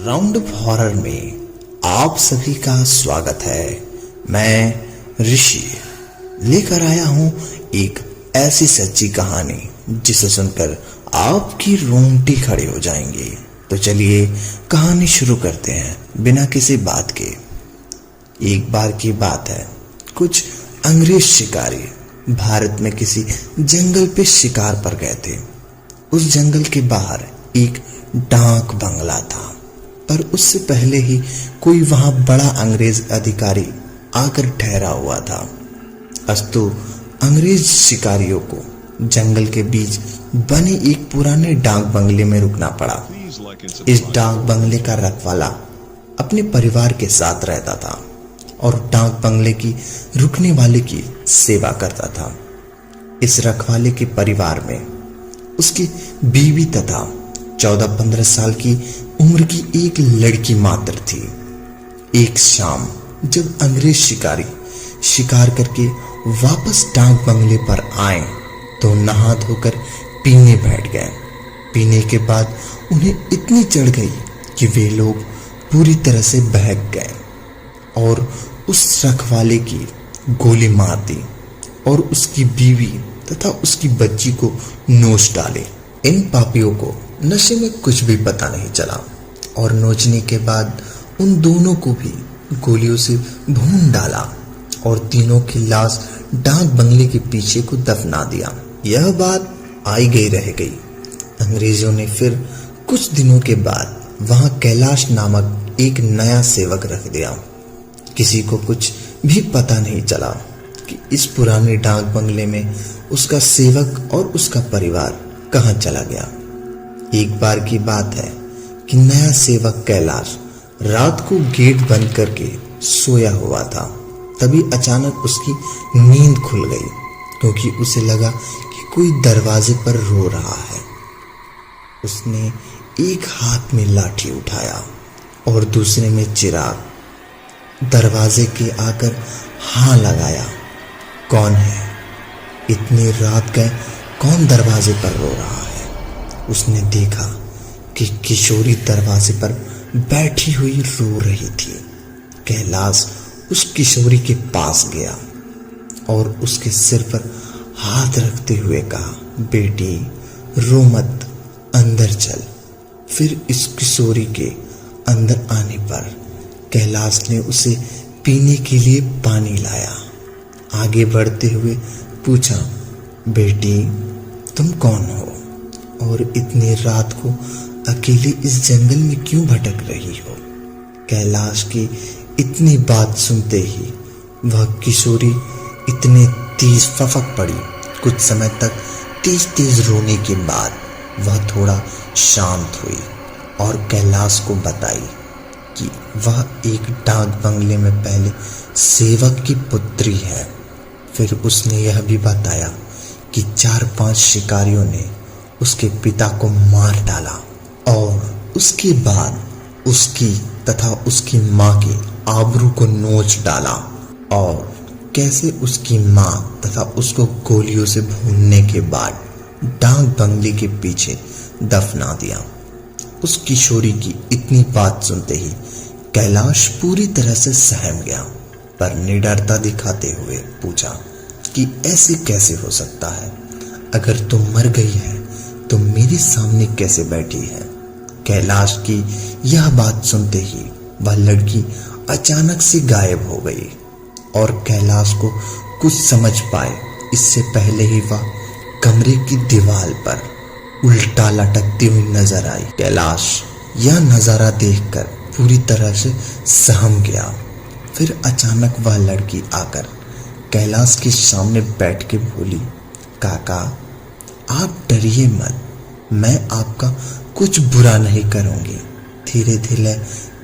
Round up horror में आप सभी का स्वागत है। मैं ऋषि लेकर आया हूं एक ऐसी सच्ची कहानी जिसे सुनकर आपकी रोंगटे खड़े हो जाएंगे। तो चलिए कहानी शुरू करते हैं बिना किसी बात के। एक बार की बात है, कुछ अंग्रेज शिकारी भारत में किसी जंगल पे शिकार पर गए थे। उस जंगल के बाहर एक डाक बंगला था, पर उससे पहले ही कोई वहां बड़ा अंग्रेज अधिकारी आकर ठहरा हुआ था। अस्तु अंग्रेज शिकारियों को जंगल के बीच बने एक पुराने डाक बंगले में रुकना पड़ा। इस डाक बंगले का रखवाला अपने परिवार के साथ रहता था और डाक बंगले की रुकने वाले की सेवा करता था। इस रखवाले के परिवार में उसकी बीवी तथा 14-15 साल की उम्र की एक लड़की मात्र थी। एक शाम जब अंग्रेज शिकारी शिकार करके वापस डाक बंगले पर आए तो नहा धोकर पीने बैठ गए। पीने के बाद उन्हें इतनी चढ़ गई कि वे लोग पूरी तरह से बहक गए और उस रखवाले की गोली मार दी और उसकी बीवी तथा उसकी बच्ची को नोच डाले। इन पापियों को नशे में कुछ भी पता नहीं चला और नोचने के बाद उन दोनों को भी गोलियों से भून डाला और तीनों की लाश डाक बंगले के पीछे को दफना दिया। यह बात आई गई रह गई। अंग्रेजों ने फिर कुछ दिनों के बाद वहां कैलाश नामक एक नया सेवक रख दिया। किसी को कुछ भी पता नहीं चला कि इस पुराने डाक बंगले में उसका सेवक और उसका परिवार कहां चला गया। एक बार की बात है कि नया सेवक कैलाश रात को गेट बंद करके सोया हुआ था। तभी अचानक उसकी नींद खुल गई क्योंकि उसे लगा कि कोई दरवाजे पर रो रहा है। उसने एक हाथ में लाठी उठाया और दूसरे में चिराग दरवाजे के आकर हाँ लगाया। कौन है? इतनी रात गए कौन दरवाजे पर रो रहा है? उसने देखा कि किशोरी दरवाजे पर बैठी हुई रो रही थी। कैलाश उस किशोरी के पास गया और उसके सिर पर हाथ रखते हुए कहा, बेटी रो मत, अंदर चल। फिर इस किशोरी के अंदर आने पर कैलाश ने उसे पीने के लिए पानी लाया। आगे बढ़ते हुए पूछा, बेटी तुम कौन हो और इतनी रात को अकेले इस जंगल में क्यों भटक रही हो? कैलाश की इतनी बात सुनते ही वह किशोरी इतने तेज फपक पड़ी। कुछ समय तक तेज तेज रोने के बाद वह थोड़ा शांत हुई और कैलाश को बताई कि वह एक डाक बंगले में पहले सेवक की पुत्री है। फिर उसने यह भी बताया कि 4-5 शिकारियों ने उसके पिता को मार डाला और उसके बाद उसकी तथा उसकी माँ की आबरू को नोच डाला और कैसे उसकी माँ तथा उसको गोलियों से भूनने के बाद डाक बंगले के पीछे दफना दिया। उस किशोरी की इतनी बात सुनते ही कैलाश पूरी तरह से सहम गया, पर निडरता दिखाते हुए पूछा कि ऐसे कैसे हो सकता है? अगर तुम मर गई है तो मेरे सामने कैसे बैठी है? कैलाश की यह बात सुनते ही वह लड़की अचानक से गायब हो गई और कैलाश को कुछ समझ पाए इससे पहले ही वह कमरे की दीवार पर उल्टा लटकती हुई नजर आई। कैलाश यह नजारा देखकर पूरी तरह से सहम गया। फिर अचानक वह लड़की आकर कैलाश के सामने बैठ के बोली, काका आप डरिए मत, मैं आपका कुछ बुरा नहीं करूंगी। धीरे धीरे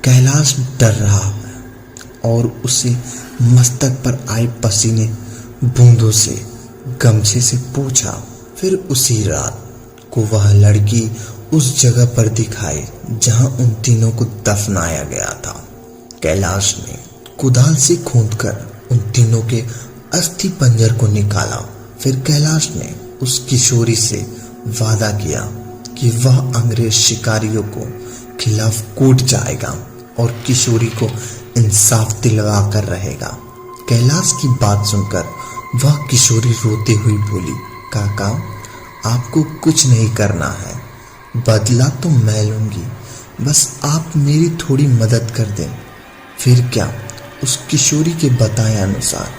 कैलाश डर रहा है और उसे मस्तक पर आए पसीने बूंदों से गमछे से पोंछा। फिर उसी रात को वह लड़की उस जगह पर दिखाई जहां उन तीनों को दफनाया गया था। कैलाश ने कुदाल से खोदकर उन तीनों के अस्थि पंजर को निकाला। फिर कैलाश ने उस किशोरी से वादा किया कि वह अंग्रेज शिकारियों को खिलाफ कोर्ट जाएगा और किशोरी को इंसाफ दिलवा कर रहेगा। कैलाश की बात सुनकर वह किशोरी रोते हुई बोली, काका आपको कुछ नहीं करना है, बदला तो मैं लूंगी, बस आप मेरी थोड़ी मदद कर दें। फिर क्या, उस किशोरी के बताए अनुसार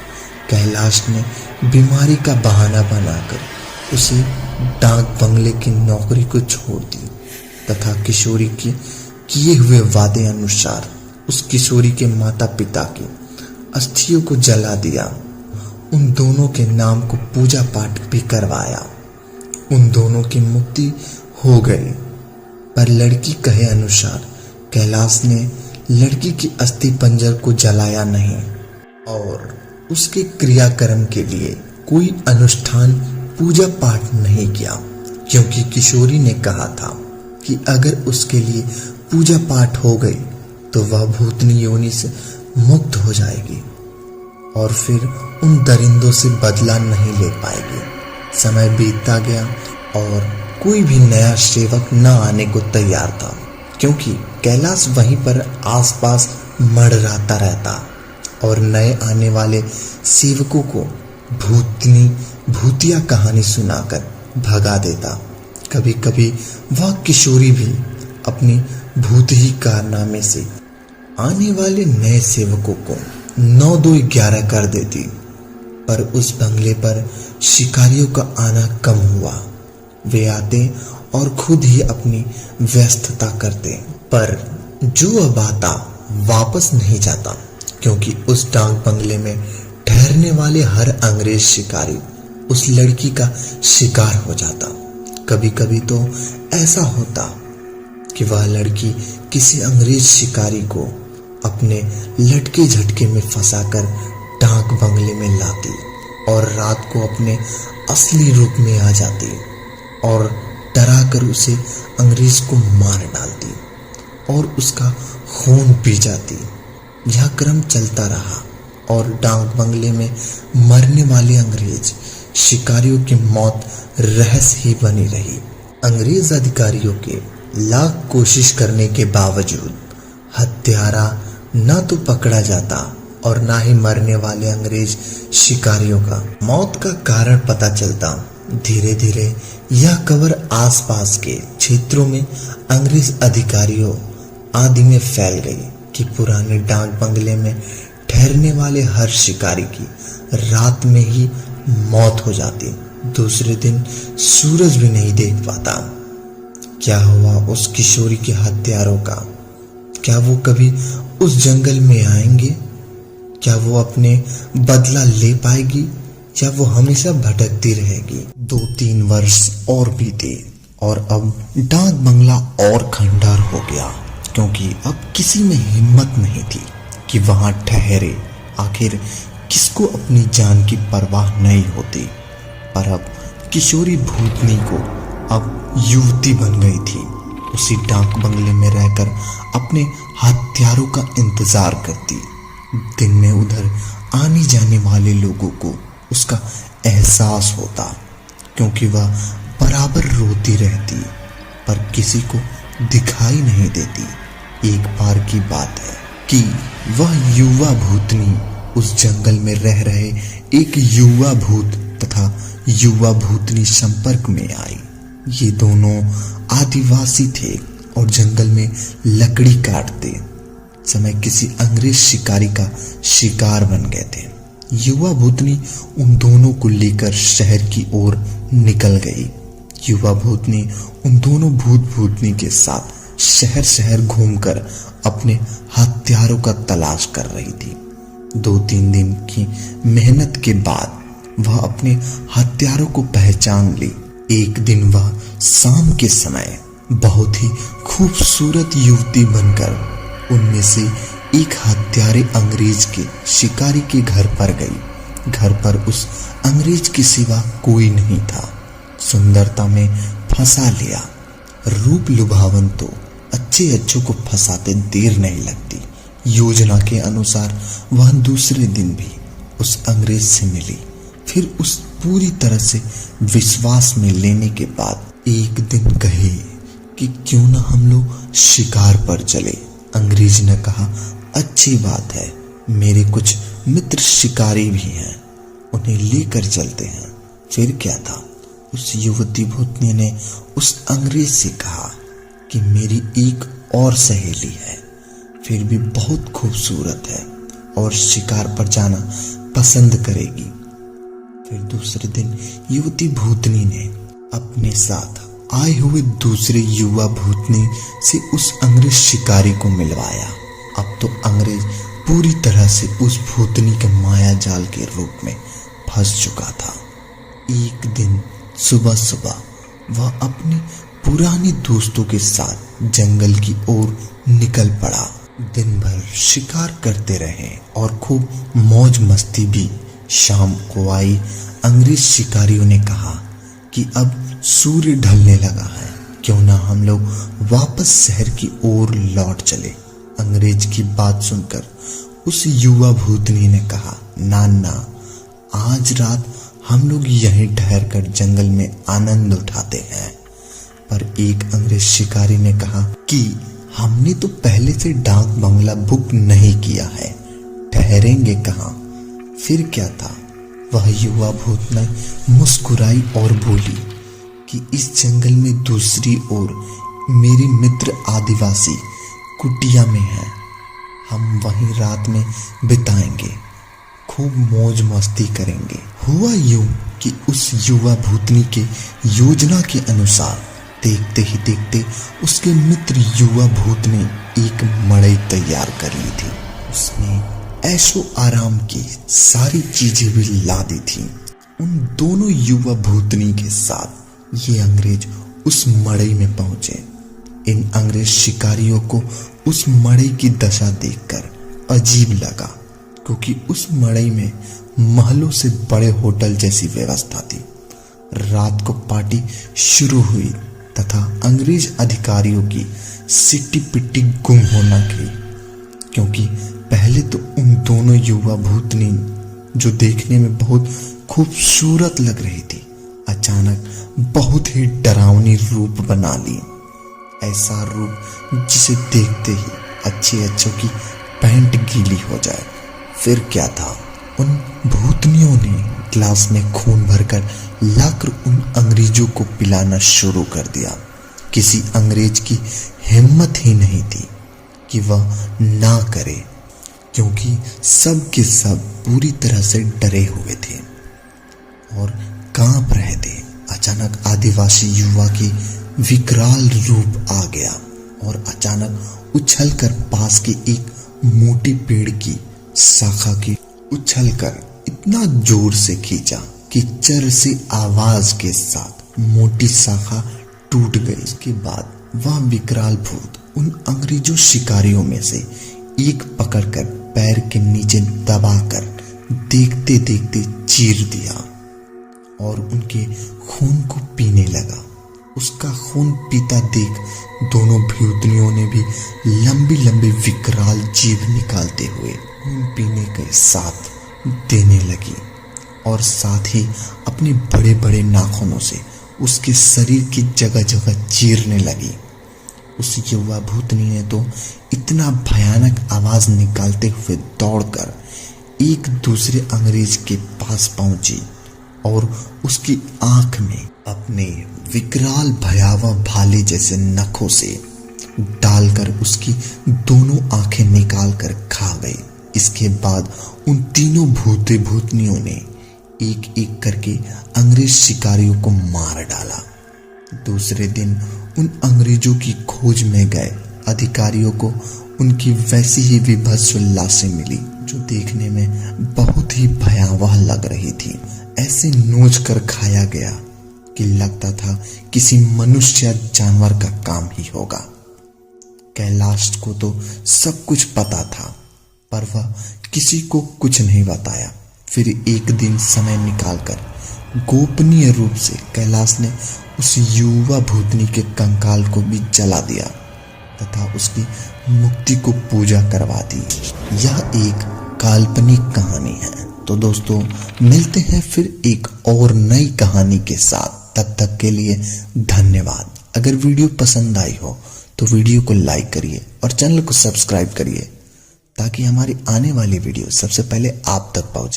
कैलाश ने बीमारी का बहाना बनाकर उसे डाक बंगले की नौकरी को छोड़ दी तथा किशोरी के किए हुए वादे अनुसार उस किशोरी के माता पिता की अस्थियों को जला दिया। उन दोनों के नाम को पूजा पाठ भी करवाया। उन दोनों की मुक्ति हो गई। पर लड़की कहे अनुसार कैलाश ने लड़की की अस्थि पंजर को जलाया नहीं और उसके क्रियाक्रम के लिए कोई अनुष्ठान पूजा पाठ नहीं किया, क्योंकि किशोरी ने कहा था कि अगर उसके लिए पूजा पाठ हो गई तो वह भूतनी योनि से मुक्त हो जाएगी और फिर उन दरिंदों से बदला नहीं ले पाएगी। समय बीतता गया और कोई भी नया सेवक न आने को तैयार था, क्योंकि कैलाश वहीं पर आसपास मंडराता रहता और नए आने वाले सेवकों को भूतनी भूतिया कहानी सुनाकर भगा देता। कभी कभी वह किशोरी भी अपनी भूतही कारनामे से आने वाले नए सेवकों को 9-2-11 कर देती। पर उस बंगले पर शिकारियों का आना कम हुआ। वे आते और खुद ही अपनी व्यस्तता करते, पर जो अब आता वापस नहीं जाता, क्योंकि उस डाक बंगले में ठहरने वाले हर अंग्रेज शिकारी उस लड़की का शिकार हो जाता। कभी कभी तो ऐसा होता कि वह लड़की किसी अंग्रेज शिकारी को अपने लटके झटके में फंसाकर डाक बंगले में लाती और रात को अपने असली रूप में आ जाती और डराकर उसे अंग्रेज को मार डालती और उसका खून पी जाती। यह क्रम चलता रहा और डाक बंगले में मरने वाले अंग्रेज शिकारियों की मौत रहस्य ही बनी रही। अंग्रेज अधिकारियों के लाख कोशिश करने के बावजूद हत्यारा न तो पकड़ा जाता और ना ही मरने वाले अंग्रेज शिकारियों का मौत का कारण पता चलता। धीरे धीरे यह खबर आसपास के क्षेत्रों में अंग्रेज अधिकारियों आदि में फैल गई कि पुराने डाक बंगले में ठहरने वाले हर शिकारी की रात में ही मौत हो जाती। दूसरे दिन सूरज भी नहीं देख पाता। क्या हुआ उस किशोरी के हत्यारों का? क्या वो कभी उस जंगल में आएंगे? क्या वो अपने बदला ले पाएगी या वो हमेशा भटकती रहेगी? 2-3 वर्ष और बीते और अब डाक बंगला और खंडहर हो गया, क्योंकि अब किसी में हिम्मत नहीं थी कि वहां ठहरे। आखिर किसको अपनी जान की परवाह नहीं होती। पर अब किशोरी भूतनी को अब युवती बन गई थी। उसी डाक बंगले में रहकर अपने हत्यारों का इंतजार करती। दिन में उधर आने जाने वाले लोगों को उसका एहसास होता, क्योंकि वह बराबर रोती रहती पर किसी को दिखाई नहीं देती। एक बार की बात है कि वह युवा भूतनी उस जंगल में रह रहे एक युवा भूत तथा युवा भूतनी संपर्क में आई। ये दोनों आदिवासी थे और जंगल में लकड़ी काटते समय किसी अंग्रेज शिकारी का शिकार बन गए थे। युवा भूतनी उन दोनों को लेकर शहर की ओर निकल गई। युवा भूतनी उन दोनों भूत भूतनी के साथ शहर शहर घूमकर अपने हत्यारों का तलाश कर रही थी। 2-3 दिन की मेहनत के बाद वह अपने हत्यारों को पहचान ली। एक दिन वह शाम के समय बहुत ही खूबसूरत युवती बनकर उनमें से एक हत्यारे अंग्रेज के शिकारी के घर पर गई। घर पर उस अंग्रेज के सिवा कोई नहीं था। सुंदरता में फंसा लिया। रूप लुभावन तो अच्छों को फंसाते देर नहीं लगती। योजना के अनुसार वह दूसरे दिन भी उस अंग्रेज से मिली। फिर उस पूरी तरह से विश्वास में लेने के बाद एक दिन कहे कि क्यों ना हम लोग शिकार पर चले। अंग्रेज ने कहा, अच्छी बात है, मेरे कुछ मित्र शिकारी भी हैं, उन्हें लेकर चलते हैं। फिर क्या था, उस युवती भूतनी ने उस अंग्रेज से कहा कि मेरी एक और सहेली है, फिर भी बहुत खूबसूरत है और शिकार पर जाना पसंद करेगी। फिर दूसरे दिन युवती भूतनी ने अपने साथ आए हुए दूसरे युवा भूतनी से उस अंग्रेज शिकारी को मिलवाया। अब तो अंग्रेज पूरी तरह से उस भूतनी के माया जाल के रूप में फंस चुका था। एक दिन सुबह सुबह वह अपने पुराने दोस्तों के साथ जंगल की ओर निकल पड़ा। दिन भर शिकार करते रहे और खूब मौज मस्ती भी। शाम को आई अंग्रेज शिकारियों ने कहा कि अब सूर्य ढलने लगा है, क्यों ना हम लोग वापस शहर की ओर लौट चले। अंग्रेज की बात सुनकर उस युवा भूतनी ने कहा, नाना, आज रात हम लोग यहीं ठहर कर जंगल में आनंद उठाते हैं। पर एक अंग्रेज शिकारी ने कहा कि हमने तो पहले से डाक बंगला बुक नहीं किया है, ठहरेंगे कहाँ। फिर क्या था, वह युवा भूतनी मुस्कुराई और बोली कि इस जंगल में दूसरी ओर मेरे मित्र आदिवासी कुटिया में हैं, हम वहीं रात में बिताएंगे, खूब मौज मस्ती करेंगे। हुआ यूं कि उस युवा भूतनी के योजना के अनुसार देखते ही देखते उसके मित्र युवा भूत ने एक मड़ई तैयार कर ली थी। उसने ऐशो आराम की सारी चीजें भी ला दी थी। उन दोनों युवा भूतनी के साथ ये अंग्रेज उस मड़ई में पहुंचे। इन अंग्रेज शिकारियों को उस मड़ई की दशा देखकर अजीब लगा, क्योंकि उस मड़ई में महलों से बड़े होटल जैसी व्यवस्था थी। रात को पार्टी शुरू हुई तथा अंग्रेज अधिकारियों की सिट्टी पिट्टी गुम होना गई, क्योंकि पहले तो उन दोनों युवा भूतनी, जो देखने में बहुत खूबसूरत लग रही थी, अचानक बहुत ही डरावनी रूप बना ली। ऐसा रूप जिसे देखते ही अच्छों की पैंट गीली हो जाए। फिर क्या था, उन भूतनियों ने ग्लास में खून भरकर लाकर उन अंग्रेजों को पिलाना शुरू कर दिया। किसी अंग्रेज की हिम्मत ही नहीं थी कि वह ना करे, क्योंकि सब के सब पूरी तरह से डरे हुए थे और कांप रहे थे। अचानक आदिवासी युवा की विकराल रूप आ गया और अचानक उछलकर पास के एक मोटी पेड़ की शाखा की उछलकर इतना जोर से खींचा कि चर से आवाज के साथ मोटी शाखा टूट गई। उसके बाद वह विकराल भूत उन अंग्रेजों शिकारियों में से एक पकड़कर पैर के नीचे दबाकर देखते देखते चीर दिया और उनके खून को पीने लगा। उसका खून पीता देख दोनों भूतनियों ने भी लंबी लंबी विकराल जीभ निकालते हुए खून पीने के साथ देने लगी और साथ ही अपने बड़े बड़े नाखूनों से उसके शरीर की जगह जगह चीरने लगी। उस युवा भूतनी ने तो इतना भयानक आवाज निकालते हुए दौड़कर एक दूसरे अंग्रेज के पास पहुंची और उसकी आंख में अपने विकराल भयावह भाले जैसे नखों से डालकर उसकी दोनों आंखें निकालकर खा गई। इसके बाद उन तीनों भूतनियों ने एक एक करके अंग्रेज शिकारियों को मार डाला। दूसरे दिन उन अंग्रेजों की खोज में गए अधिकारियों को उनकी वैसी ही विभत्स लाशें मिली, जो देखने में बहुत ही भयावह लग रही थी। ऐसे नोच कर खाया गया कि लगता था किसी मनुष्य या जानवर का काम ही होगा। कैलाश को तो सब कुछ पता था, पर वह किसी को कुछ नहीं बताया। फिर एक दिन समय निकालकर गोपनीय रूप से कैलाश ने उस युवा भूतनी के कंकाल को भी जला दिया तथा उसकी मुक्ति को पूजा करवा दी। यह एक काल्पनिक कहानी है। तो दोस्तों, मिलते हैं फिर एक और नई कहानी के साथ। तब तक के लिए धन्यवाद। अगर वीडियो पसंद आई हो तो वीडियो को लाइक करिए और चैनल को सब्सक्राइब करिए ताकि हमारी आने वाली वीडियो सबसे पहले आप तक पहुंचे।